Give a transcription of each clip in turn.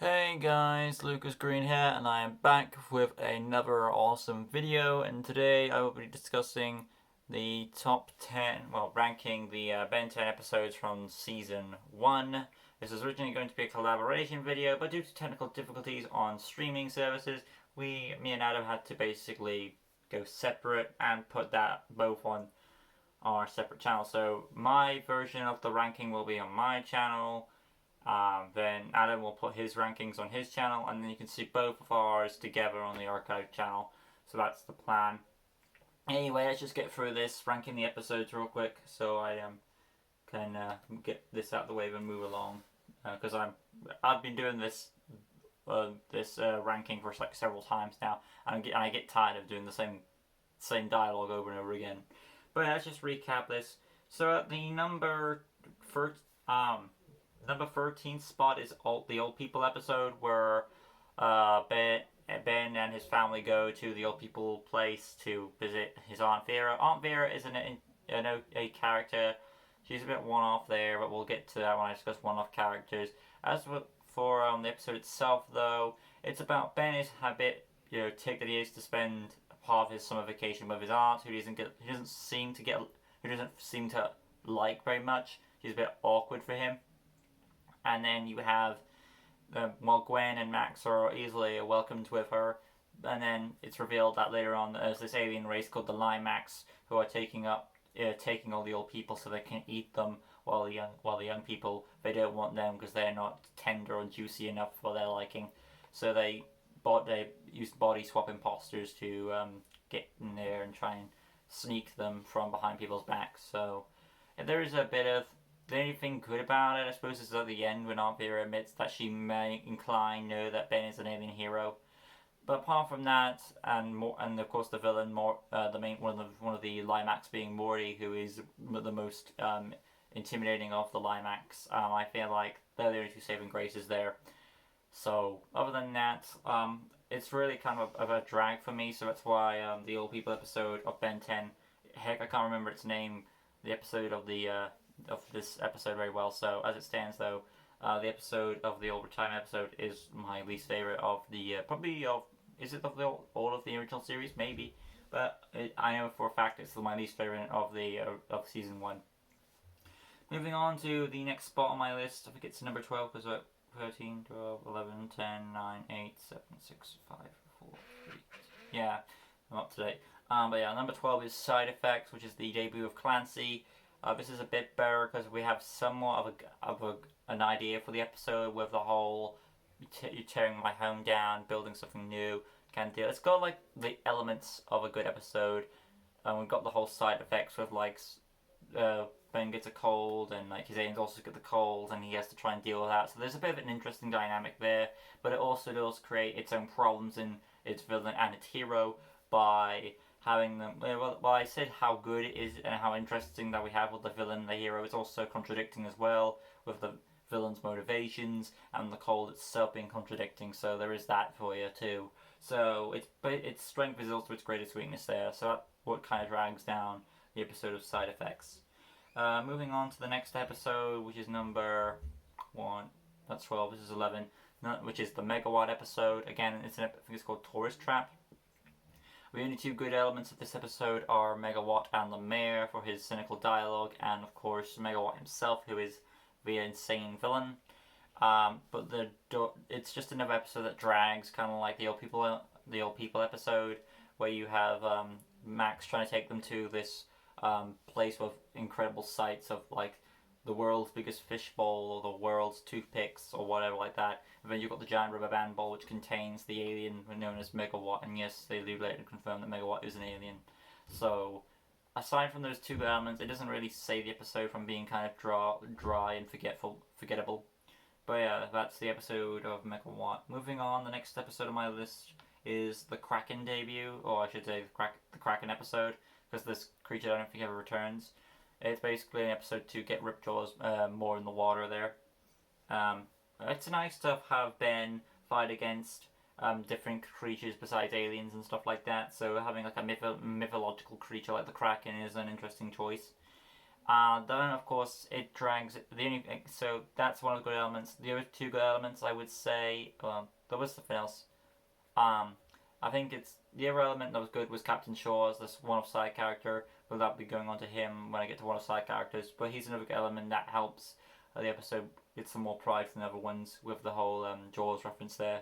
Hey guys, Lucas Green here, and I am back with another awesome video. And today I will be discussing the top 10, ranking the Ben 10 episodes from season 1. This was originally going to be a collaboration video, but due to technical difficulties on streaming services, me and Adam had to basically go separate and put that both on our separate channels. So my version of the ranking will be on my channel. Then Adam will put his rankings on his channel, and then you can see both of ours together on the archive channel. So that's the plan. Anyway, let's just get through this, ranking the episodes real quick, so I can get this out of the way and move along. Because I've been doing this ranking for like several times now, and I get tired of doing the same dialogue over and over again. But let's just recap this. So at the first number 13 spot is the old people episode where Ben and his family go to the old people place to visit his Aunt Vera. Aunt Vera is a character. She's a bit one-off there, but we'll get to that when I discuss one-off characters. As for the episode itself, though, it's about Ben's habit, take that he is to spend part of his summer vacation with his aunt, who doesn't seem to like very much. She's a bit awkward for him. And then you have, Gwen and Max are easily welcomed with her, and then it's revealed that later on there's this alien race called the Limax who are taking all the old people so they can eat them, while the young people, they don't want them because they're not tender or juicy enough for their liking. So they use body swap imposters to get in there and try and sneak them from behind people's backs. So there is a bit of. The only thing good about it, I suppose, is at the end when Aunt Vera admits that she may know that Ben is an alien hero. But apart from that, and of course the villain, the main one of the Limax being Morty, who is the most intimidating of the Limax. I feel like they're the only two saving graces there. So other than that, it's really kind of a drag for me. So that's why the old people episode of Ben 10, heck, I can't remember its name. The episode of this episode very well. So as it stands, though, the episode of the overtime episode is my least favorite of the is it of all of the original series? Maybe, but I know for a fact it's my least favorite of of season 1. Moving on to the next spot on my list, I think it's number 12 because 13, 12, 11, 10, 9, 8, 7, 6, 5, 4, 3. Yeah, I'm up to date. But yeah, number 12 is Side Effects, which is the debut of Clancy. This is a bit better because we have somewhat of an idea for the episode with the whole tearing my home down, building something new kind of deal. It's got like the elements of a good episode, and we've got the whole side effects with Ben gets a cold and like his aliens also get the cold and he has to try and deal with that. So there's a bit of an interesting dynamic there, but it also does create its own problems in its villain and its hero by having them. Well, I said how good it is and how interesting that we have with the villain and the hero. It's also contradicting as well with the villain's motivations and the cold itself being contradicting. So there is that for you too. So its strength is also its greatest weakness there. So that's what kind of drags down the episode of Side Effects. Moving on to the next episode, which is number 1. That's 12. This is 11. Which is the Megawatt episode. Again, I think it's called Tourist Trap. The only two good elements of this episode are Megawatt and the Mayor for his cynical dialogue, and of course Megawatt himself, who is the insane villain. But it's just another episode that drags, kind of like the old people episode, where you have Max trying to take them to this place with incredible sights of like the world's biggest fishbowl or the world's toothpicks or whatever like that. And then you've got the giant rubber band ball which contains the alien known as Megawatt, and yes, they do later confirm that Megawatt is an alien. So aside from those two elements, it doesn't really save the episode from being kind of dry and forgettable. But yeah, that's the episode of Megawatt. Moving on, the next episode on my list is the Kraken debut, or I should say the Kraken episode, because this creature I don't think ever returns. It's basically an episode to get Ripjaw's more in the water there. It's nice to have Ben fight against different creatures besides aliens and stuff like that. So having like a mythological creature like the Kraken is an interesting choice. Then of course it drags the only so that's one of the good elements. The other two good elements I would say, there was something else. Um, I think it's the other element that was good was Captain Shaw as this one-off side character. But that'll be going on to him when I get to one-off side characters. But he's another element that helps the episode get some more pride from the other ones with the whole Jaws reference there.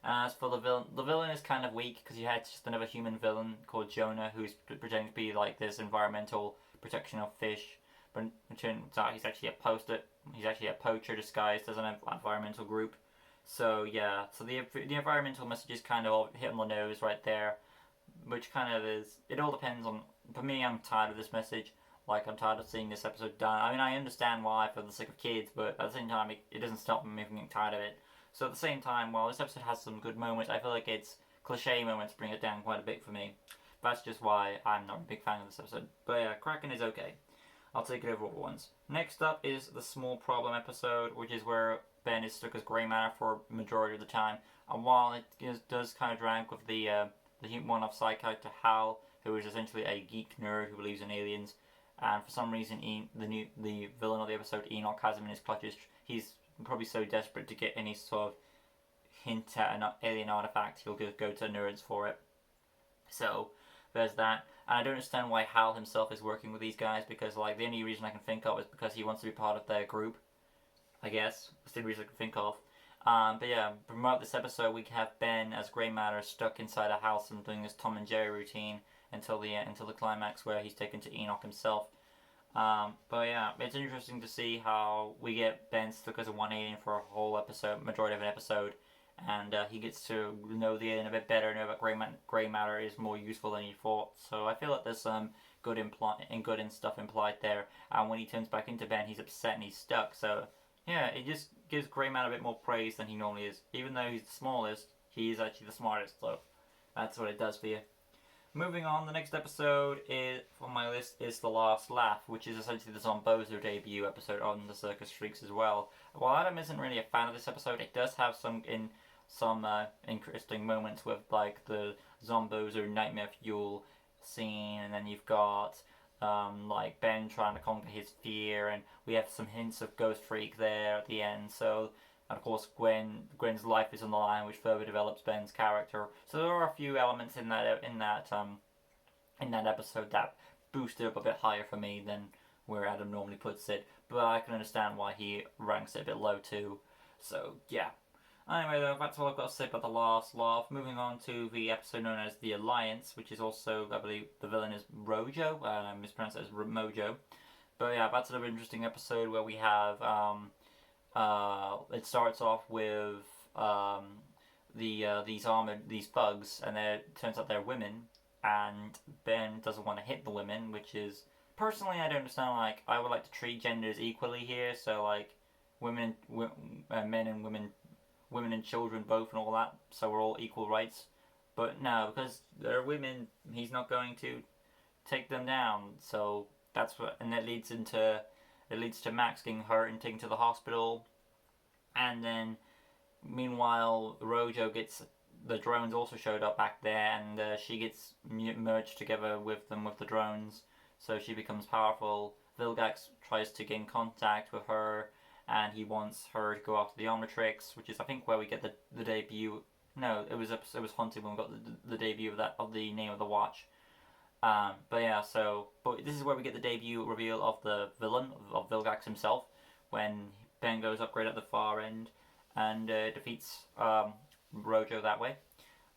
As for the villain is kind of weak because you had just another human villain called Jonah who's pretending to be like this environmental protection of fish, but it turns out he's actually a poster. He's actually a poacher disguised as an environmental group. So yeah, so the environmental messages kind of hit on the nose right there, which kind of is. It all depends on. For me, I'm tired of this message. Like I'm tired of seeing this episode done. I mean, I understand why for the sake of kids, but at the same time, it doesn't stop me from getting tired of it. So at the same time, while this episode has some good moments, I feel like its cliche moments bring it down quite a bit for me. That's just why I'm not a big fan of this episode. But yeah, Kraken is okay. I'll take it over all once. Next up is the small problem episode, which is where Ben is stuck as grey matter for a majority of the time. And while it does kind of drag with the one-off side character Hal, who is essentially a geek nerd who believes in aliens, and for some reason the villain of the episode, Enoch, has him in his clutches. He's probably so desperate to get any sort of hint at an alien artifact, he'll just go to nerds for it. So there's that. And I don't understand why Hal himself is working with these guys, because like the only reason I can think of is because he wants to be part of their group. I guess that's the only reason I can think of. But yeah, throughout this episode we have Ben as grey matter stuck inside a house and doing this Tom and Jerry routine until the climax where he's taken to Enoch himself. But yeah, it's interesting to see how we get Ben stuck as a one alien for a whole episode, majority of an episode, and he gets to know the alien a bit better, know that grey matter is more useful than he thought. So I feel like there's some good stuff implied there. And when he turns back into Ben, he's upset and he's stuck. So yeah, it just gives grey matter a bit more praise than he normally is. Even though he's the smallest, he is actually the smartest. So that's what it does for you. Moving on, the next episode on my list is The Last Laugh, which is essentially the Zombozo debut episode on the Circus Freaks as well. While Adam isn't really a fan of this episode, it does have some interesting moments with like the Zombozo Nightmare Fuel scene, and then you've got like Ben trying to conquer his fear, and we have some hints of Ghost Freak there at the end. So, and of course, Gwen's life is on the line, which further develops Ben's character. So there are a few elements in that episode that boost it up a bit higher for me than where Adam normally puts it. But I can understand why he ranks it a bit low too. So yeah. Anyway, though, that's all I've got to say about The Last Laugh. Moving on to the episode known as The Alliance, which is also, I believe, the villain is Rojo. I mispronounced it as Mojo. But yeah, that's another interesting episode where we have it starts off with these thugs, and it turns out they're women, and Ben doesn't want to hit the women, which is, personally, I don't understand. Like, I would like to treat genders equally here, so like men and women and children both and all that, so we're all equal rights. But no, because they're women, he's not going to take them down. So that's what, and it leads to Max getting hurt and taken to the hospital. And then, meanwhile, Rojo the drones also showed up back there, and she gets merged together with the drones, so she becomes powerful. Vilgax tries to gain contact with her, and he wants her to go after the Omnitrix, which is, I think, where we get the debut. No, it was Haunted when we got the debut of the name of the watch. But yeah, but this is where we get the debut reveal of the villain, of Vilgax himself, when Ben goes upgrade at the far end and defeats Rojo that way.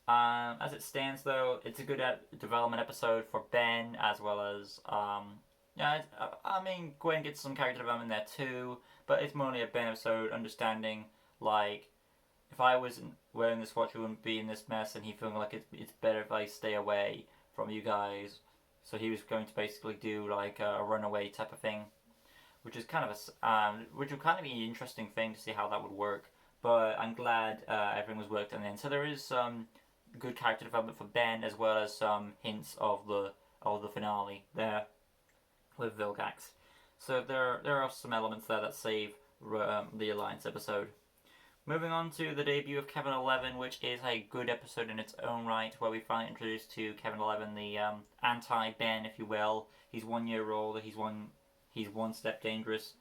As it stands, though, it's a good development episode for Ben, as well as I mean, Gwen gets some character development there too, but it's mostly a Ben episode, understanding, like, if I wasn't wearing this watch, we wouldn't be in this mess, and he feeling like it's better if I stay away from you guys. So he was going to basically do like a runaway type of thing, which is kind of which would kind of be an interesting thing to see how that would work. But I'm glad everything was worked in the end. So there is some good character development for Ben, as well as some hints of the finale there with Vilgax. So there are some elements there that save the Alliance episode. Moving on to the debut of Kevin 11, which is a good episode in its own right, where we finally introduced to Kevin 11, the anti-Ben, if you will. He's 1 year old. He's one step dangerous.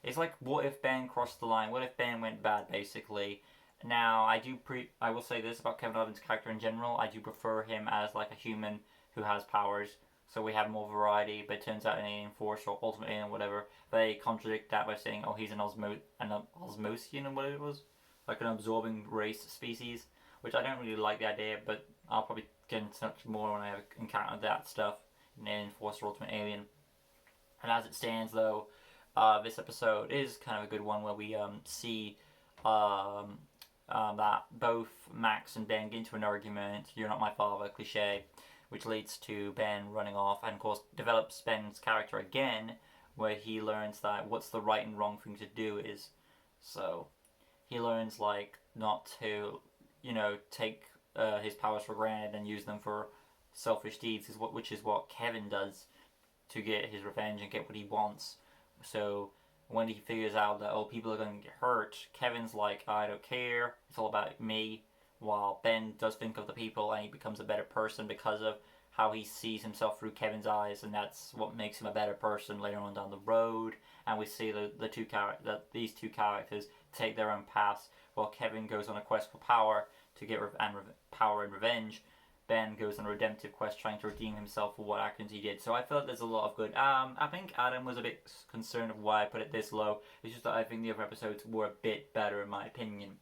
It's like, what if Ben crossed the line? What if Ben went bad, basically? Now, I will say this about Kevin 11's character in general. I do prefer him as like a human who has powers, so we have more variety. But it turns out in Alien Force or Ultimate Alien, or whatever, they contradict that by saying, "Oh, he's an Osmosian," or what it was, like an absorbing race species, which I don't really like the idea. But I'll probably get into much more when I have encountered that stuff in Alien Force or Ultimate Alien. And as it stands, though, this episode is kind of a good one where we see that both Max and Ben get into an argument. "You're not my father," cliche, which leads to Ben running off, and of course develops Ben's character again, where he learns that what's the right and wrong thing to do is. So he learns like not to, take his powers for granted and use them for selfish deeds, which is what Kevin does to get his revenge and get what he wants. So when he figures out that, oh, people are going to get hurt, Kevin's like, "I don't care, it's all about me," while Ben does think of the people, and he becomes a better person because of how he sees himself through Kevin's eyes, and that's what makes him a better person later on down the road. And we see these two characters take their own paths, while Kevin goes on a quest for power to get power and revenge. Ben goes on a redemptive quest trying to redeem himself for what actions he did. So I feel like there's a lot of good. I think Adam was a bit concerned of why I put it this low. It's just that I think the other episodes were a bit better in my opinion.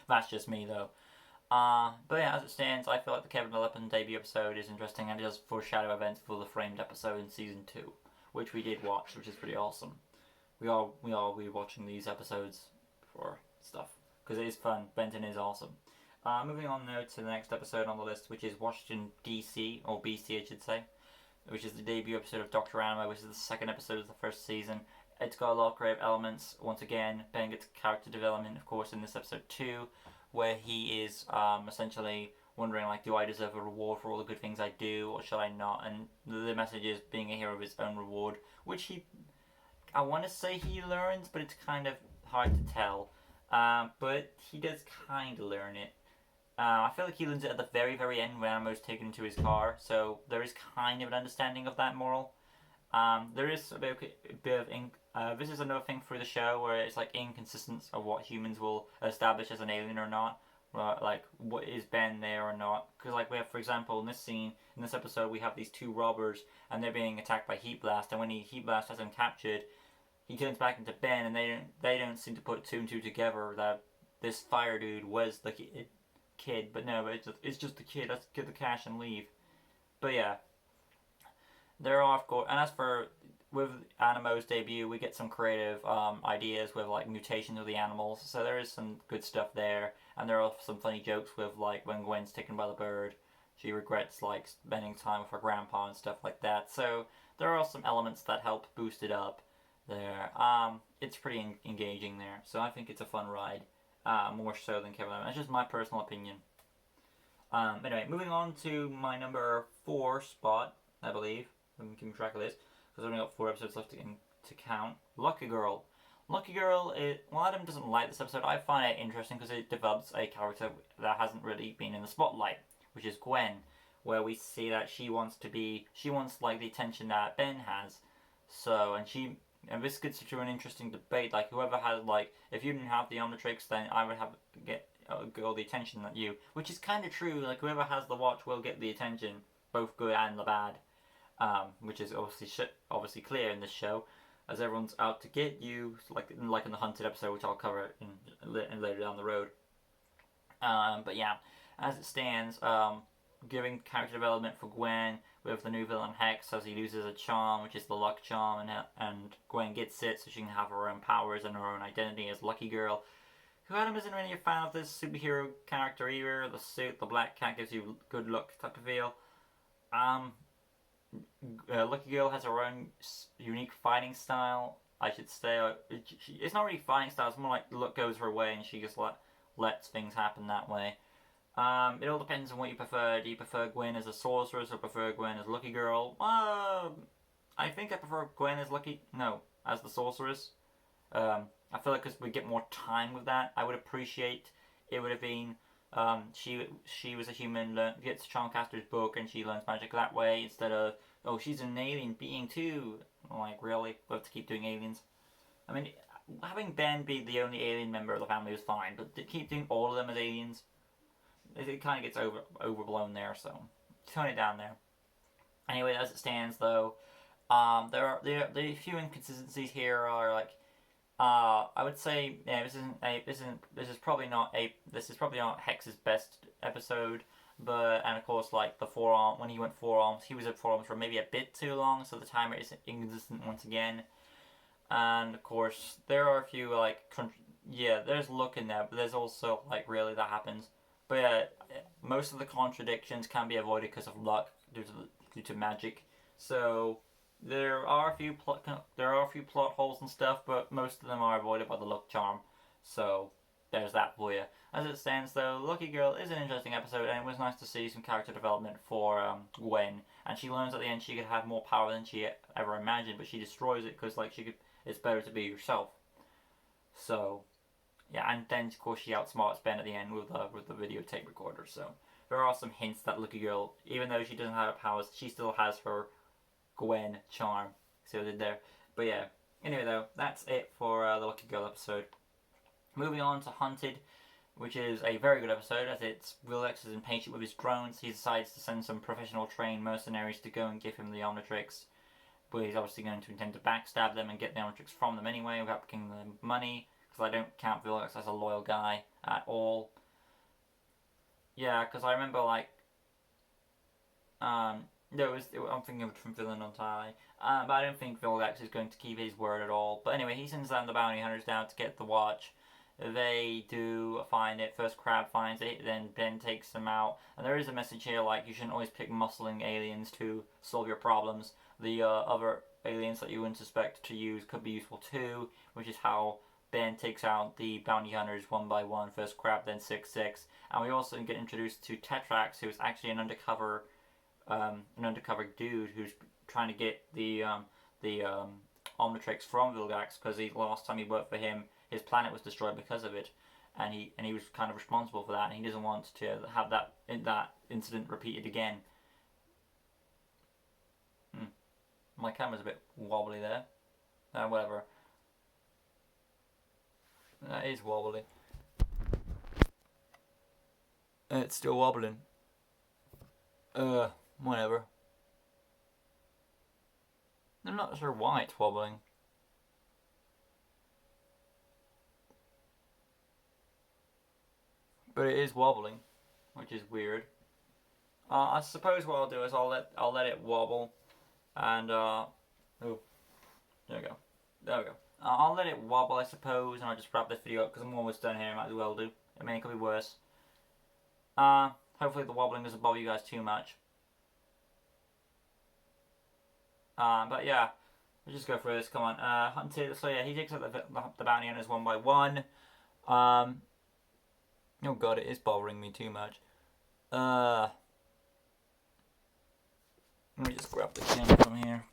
That's just me though. But yeah, as it stands, I feel like the Kevin 11 debut episode is interesting, and it does foreshadow events for the framed episode in season 2, which we did watch, which is pretty awesome. We are rewatching these episodes for stuff because it is fun. Benton is awesome. Moving on now to the next episode on the list, which is Washington DC, or BC I should say, which is the debut episode of Dr. Anima, which is the second episode of the first season. It's got a lot of creative elements. Once again, Ben gets character development, of course, in this episode too, where he is essentially wondering, like, do I deserve a reward for all the good things I do, or shall I not? And the message is being a hero of his own reward, which I want to say he learns, but it's kind of hard to tell. But he does kind of learn it. I feel like he learns it at the very, very end when Amo's taken into his car, so there is kind of an understanding of that moral. There is a bit of this is another thing through the show where it's like inconsistent of what humans will establish as an alien or not. Like, what is Ben there or not? Because, like, we have, for example, in this episode, we have these two robbers, and they're being attacked by Heat Blast, and when Heat Blast has them captured, he turns back into Ben, and they don't seem to put two and two together that this fire dude was the kid, but no, it's just the kid. Let's get the cash and leave. But yeah, there are, of course, and as for with Animo's debut, we get some creative ideas with like mutations of the animals, so there is some good stuff there, and there are some funny jokes with like when Gwen's taken by the bird, she regrets like spending time with her grandpa and stuff like that. So there are some elements that help boost it up there. It's pretty engaging there, so I think it's a fun ride. More so than Kevin. That's just my personal opinion. Anyway, moving on to my number 4 spot, I believe. Let me keep track of this, because I've only got 4 episodes left to count. Lucky Girl. Lucky Girl, well, Adam doesn't like this episode. I find it interesting because it develops a character that hasn't really been in the spotlight, which is Gwen, where we see that she wants like the attention that Ben has. So, and this gets to an interesting debate. Like, whoever has, like, if you didn't have the Omnitrix, then I would get all the attention that you, which is kind of true. Like, whoever has the watch will get the attention, both good and the bad, which is obviously clear in this show, as everyone's out to get you, like in the Hunted episode, which I'll cover in later down the road. But yeah, as it stands, giving character development for Gwen with the new villain Hex, as he loses a charm, which is the luck charm, and Gwen gets it so she can have her own powers and her own identity as Lucky Girl. Who Adam isn't really a fan of this superhero character either. The suit, the black cat gives you good luck type of feel. Lucky Girl has her own unique fighting style, I should say. It's not really fighting style, it's more like luck goes her way and she just lets things happen that way. It all depends on what you prefer. Do you prefer Gwen as a sorceress or prefer Gwen as Lucky Girl? I think I prefer Gwen as as the sorceress. I feel like because we get more time with that, I would appreciate it would have been she was a human, gets Charmcaster's book, and she learns magic that way instead of, oh, she's an alien being too. I'm like, really? We have to keep doing aliens? I mean, having Ben be the only alien member of the family was fine, but to keep doing all of them as aliens, it kind of gets overblown there. So tone it down there. Anyway, as it stands though, the few inconsistencies here are like, I would say, yeah, this is probably not Hex's best episode, but, and of course, like the forearm, when he went forearms, he was at forearms for maybe a bit too long, so the timer is inconsistent once again. And of course, there are a few like, yeah, there's luck in there, but there's also like, really, that happens. But yeah, most of the contradictions can be avoided because of luck due to magic. So there are a few plot holes and stuff, but most of them are avoided by the luck charm. So there's that for you. As it stands, though, Lucky Girl is an interesting episode, and it was nice to see some character development for Gwen. And she learns at the end she could have more power than she ever imagined, but she destroys it because, like, she could. It's better to be yourself. So yeah, and then of course she outsmarts Ben at the end with the videotape recorder. So there are some hints that Lucky Girl, even though she doesn't have her powers, she still has her Gwen charm. See what I did there? But yeah. Anyway, though, that's it for the Lucky Girl episode. Moving on to Hunted, which is a very good episode, as it's Vilgax is impatient with his drones. He decides to send some professional trained mercenaries to go and give him the Omnitrix. But he's obviously going to intend to backstab them and get the Omnitrix from them anyway without giving them money, because I don't count Vilgax as a loyal guy at all. Yeah, because I remember, like, I'm thinking of a different villain entirely. But I don't think Vilgax is going to keep his word at all. But anyway, he sends down the bounty hunters down to get the watch. They do find it. First Crab finds it, then Ben takes them out. And there is a message here, like, you shouldn't always pick muscling aliens to solve your problems. The other aliens that you wouldn't suspect to use could be useful too, which is how Ben takes out the bounty hunters one by one. First Crab, then 6-6. And we also get introduced to Tetrax, who is actually an undercover dude who's trying to get the Omnitrix from Vilgax, because the last time he worked for him, his planet was destroyed because of it, and he was kind of responsible for that, and he doesn't want to have that incident repeated again. My camera's a bit wobbly there. Whatever. That is wobbly. It's still wobbling. Whatever. I'm not sure why it's wobbling. But it is wobbling, which is weird. I suppose what I'll do is I'll let it wobble, and oh, there we go. There we go. I'll let it wobble, I suppose, and I'll just wrap this video up because I'm almost done here. I might as well do. I mean, it could be worse. Hopefully the wobbling doesn't bother you guys too much. But yeah, let's just go through this. Come on. Hunted. So yeah, he takes out the bounty hunters one by one. Oh god, it is bothering me too much. Let me just grab the camera from here.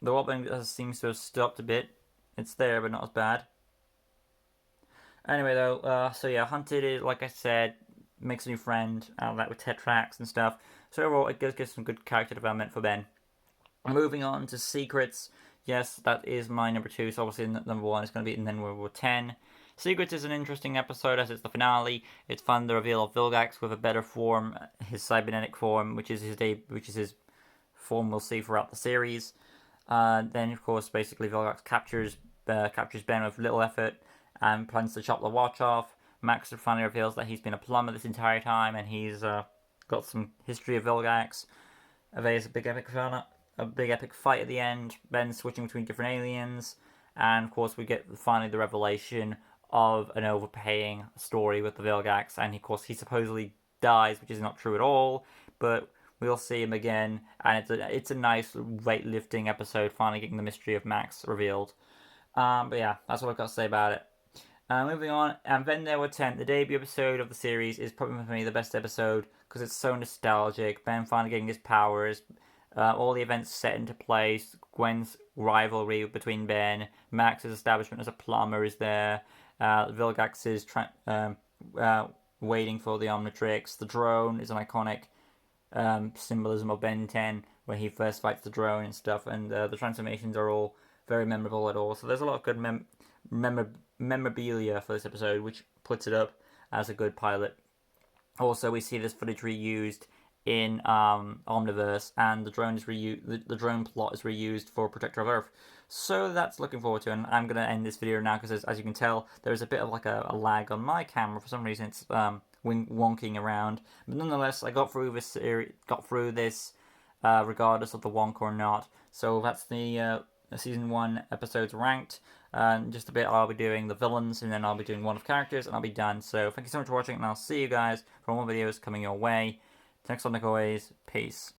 The wobbling seems to have stopped a bit. It's there, but not as bad. Anyway, though, so yeah, Hunted is, like I said, makes a new friend out of that with Tetrax and stuff. So overall, it gives some good character development for Ben. Moving on to Secrets. Yes, that is my number 2. So obviously, number 1 is going to be in then World War 10. Secrets is an interesting episode as it's the finale. It's fun, the reveal of Vilgax with a better form, his cybernetic form, which is his form we'll see throughout the series. Then, of course, basically Vilgax captures Ben with little effort and plans to chop the watch off. Max finally reveals that he's been a plumber this entire time, and he's got some history of Vilgax. There's a big epic fight at the end. Ben switching between different aliens, and of course we get finally the revelation of an overpaying story with the Vilgax, and of course he supposedly dies, which is not true at all, but we'll see him again, and it's a nice weightlifting episode, finally getting the mystery of Max revealed. But yeah, that's what I've got to say about it. Moving on, and then there were 10. The debut episode of the series is probably for me the best episode because it's so nostalgic. Ben finally getting his powers, All the events set into place. Gwen's rivalry between Ben, Max's establishment as a plumber is there. Vilgax's waiting for the Omnitrix. The drone is an iconic symbolism of Ben 10, where he first fights the drone and stuff, and the transformations are all very memorable at all. So there's a lot of good memorabilia for this episode, which puts it up as a good pilot. Also, we see this footage reused in Omniverse, and the drone is the drone plot is reused for Protector of Earth. So that's looking forward to, and I'm gonna end this video now because as you can tell, there is a bit of like a lag on my camera for some reason. It's wonking around, but nonetheless, I got through this regardless of the wonk or not. So that's the season 1 episodes ranked. In just a bit, I'll be doing the villains, and then I'll be doing one of characters, and I'll be done. So thank you so much for watching, and I'll see you guys for more videos coming your way. Thanks, like always. Peace.